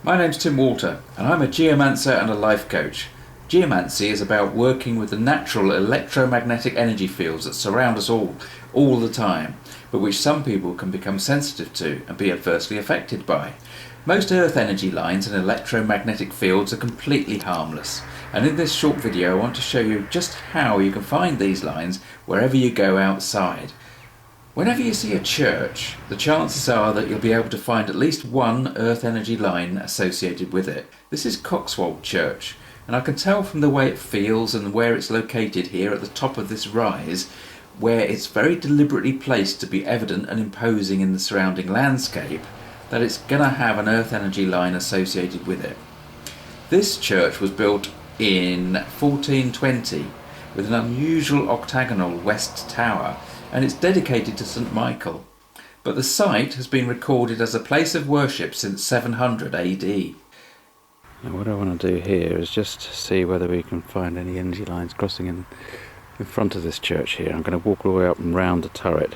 My name's Tim Walter and I'm a geomancer and a life coach. Geomancy is about working with the natural electromagnetic energy fields that surround us all the time, but which some people can become sensitive to and be adversely affected by. Most earth energy lines and electromagnetic fields are completely harmless, and in this short video I want to show you just how you can find these lines wherever you go outside. Whenever you see a church, the chances are that you'll be able to find at least one earth energy line associated with it. This is Coxwell Church, and I can tell from the way it feels and where it's located here at the top of this rise, where it's very deliberately placed to be evident and imposing in the surrounding landscape, that it's going to have an earth energy line associated with it. This church was built in 1420 with an unusual octagonal west tower, and it's dedicated to St. Michael. But the site has been recorded as a place of worship since 700 AD. Now what I want to do here is just see whether we can find any energy lines crossing in front of this church here. I'm going to walk all the way up and round the turret.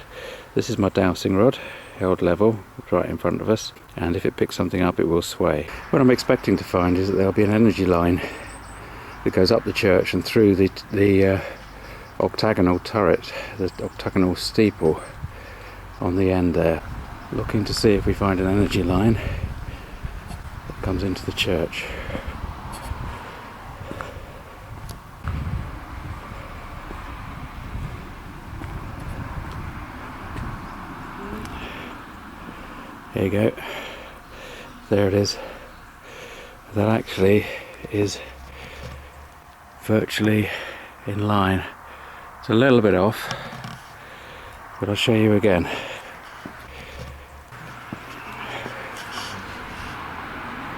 This is my dowsing rod, held level, right in front of us, and if it picks something up it will sway. What I'm expecting to find is that there'll be an energy line that goes up the church and through the octagonal turret, the octagonal steeple on the end there. Looking to see if we find an energy line that comes into the church. There you go. There it is. That actually is virtually in line. It's a little bit off, but I'll show you again.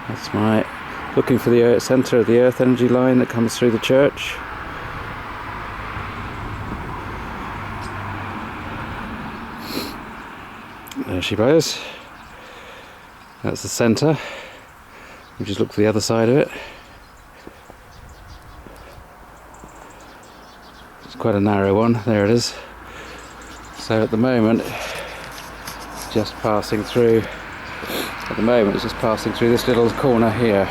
That's my looking for the centre of the earth energy line that comes through the church. There she goes. That's the centre. We just look for the other side of it. It's quite a narrow one. There it is. So at the moment, it's just passing through. At the moment, it's just passing through this little corner here.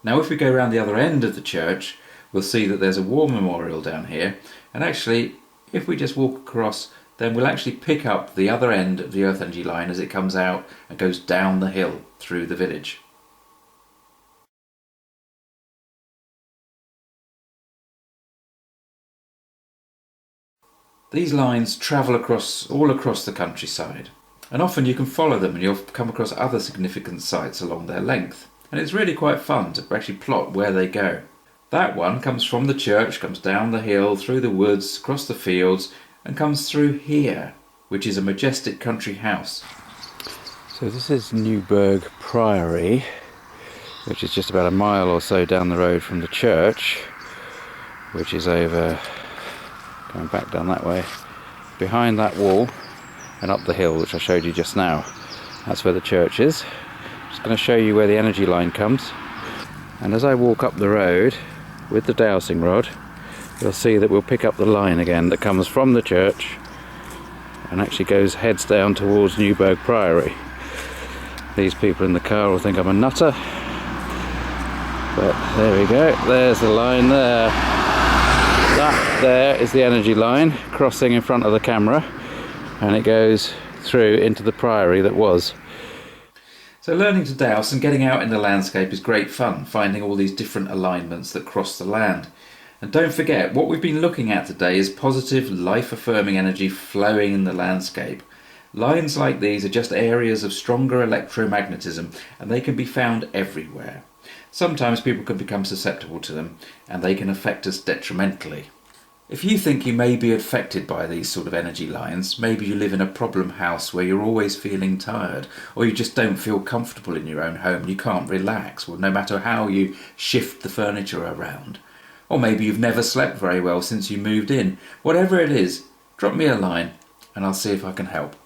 Now, if we go around the other end of the church, we'll see that there's a war memorial down here. And actually, if we just walk across, then we'll actually pick up the other end of the earth energy line as it comes out and goes down the hill through the village. These lines travel all across the countryside, and often you can follow them and you'll come across other significant sites along their length, and it's really quite fun to actually plot where they go. That one comes from the church, comes down the hill, through the woods, across the fields, and comes through here, which is a majestic country house. So this is Newberg Priory, which is just about a mile or so down the road from the church, which is over, going back down that way, behind that wall and up the hill, which I showed you just now. That's where the church is. I'm just going to show you where the energy line comes. And as I walk up the road with the dowsing rod, you'll see that we'll pick up the line again that comes from the church and actually heads down towards Newberg Priory. These people in the car will think I'm a nutter, but there we go, there's the line there. That there is the energy line crossing in front of the camera, and it goes through into the priory that was. So learning to dowse and getting out in the landscape is great fun, finding all these different alignments that cross the land. And don't forget, what we've been looking at today is positive, life-affirming energy flowing in the landscape. Lines like these are just areas of stronger electromagnetism, and they can be found everywhere. Sometimes people can become susceptible to them, and they can affect us detrimentally. If you think you may be affected by these sort of energy lines, maybe you live in a problem house where you're always feeling tired, or you just don't feel comfortable in your own home, you can't relax, well, no matter how you shift the furniture around. Or maybe you've never slept very well since you moved in. Whatever it is, drop me a line and I'll see if I can help.